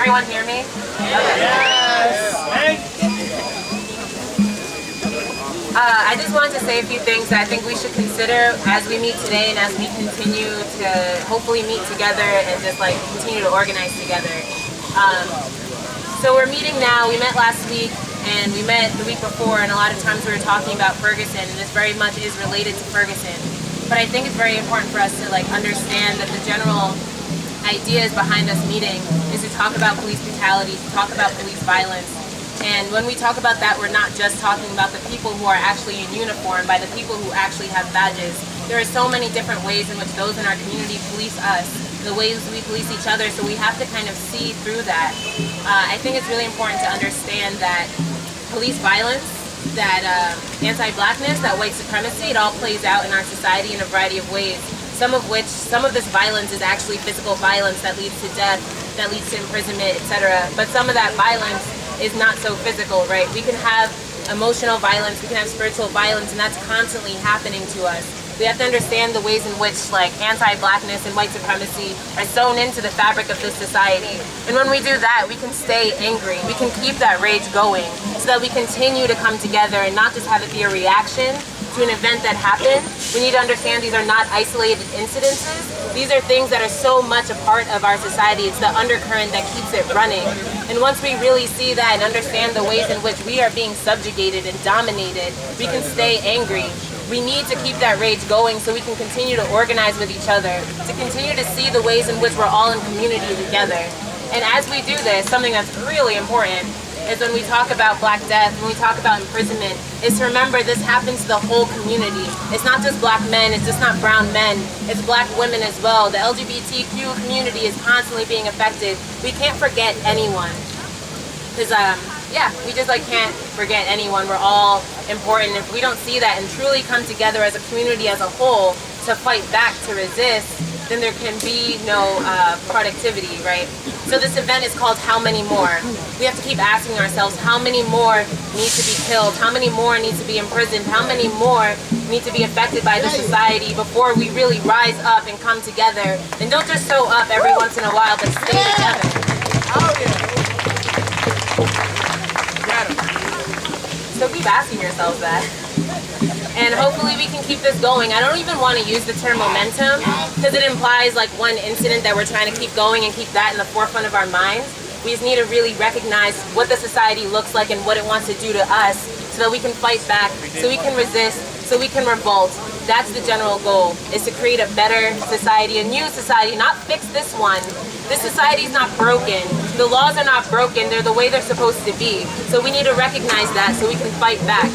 everyone hear me? Yes! I just wanted to say a few things that I think we should consider as we meet today and as we continue to hopefully meet together and just like continue to organize together. So we're meeting now. We met last week and we met the week before, and a lot of times we were talking about Ferguson, and this very much is related to Ferguson. But I think it's very important for us to like understand that the general ideas behind us meeting is to talk about police brutality, to talk about police violence. And when we talk about that, we're not just talking about the people who are actually in uniform, by the people who actually have badges. There are so many different ways in which those in our community police us, the ways we police each other, so we have to kind of see through that. I think it's really important to understand that police violence, that anti-blackness, that white supremacy, it all plays out in our society in a variety of ways. Some of this violence is actually physical violence that leads to death, that leads to imprisonment, etc. But some of that violence is not so physical, right? We can have emotional violence, we can have spiritual violence, and that's constantly happening to us. We have to understand the ways in which like anti-blackness and white supremacy are sewn into the fabric of this society. And when we do that, we can stay angry. We can keep that rage going so that we continue to come together and not just have it be a reaction to an event that happened. We need to understand these are not isolated incidences. These are things that are so much a part of our society. It's the undercurrent that keeps it running. And once we really see that and understand the ways in which we are being subjugated and dominated, we can stay angry. We need to keep that rage going so we can continue to organize with each other, to continue to see the ways in which we're all in community together. And as we do this, something that's really important is when we talk about Black death, when we talk about imprisonment, is to remember this happens to the whole community. It's not just Black men, it's just not brown men, it's Black women as well. The LGBTQ community is constantly being affected. We can't forget anyone. Because, we just like can't forget anyone. We're all important. If we don't see that and truly come together as a community as a whole to fight back, to resist, then there can be no productivity, right? So this event is called How Many More? We have to keep asking ourselves, how many more need to be killed? How many more need to be imprisoned? How many more need to be affected by the society before we really rise up and come together? And don't just show up every once in a while, but stay together. Oh yeah. So keep asking yourselves that. And hopefully we can keep this going. I don't even want to use the term momentum because it implies like one incident that we're trying to keep going and keep that in the forefront of our minds. We just need to really recognize what the society looks like and what it wants to do to us so that we can fight back, so we can resist, so we can revolt. That's the general goal, is to create a better society, a new society, not fix this one. This society is not broken. The laws are not broken. They're the way they're supposed to be. So we need to recognize that so we can fight back.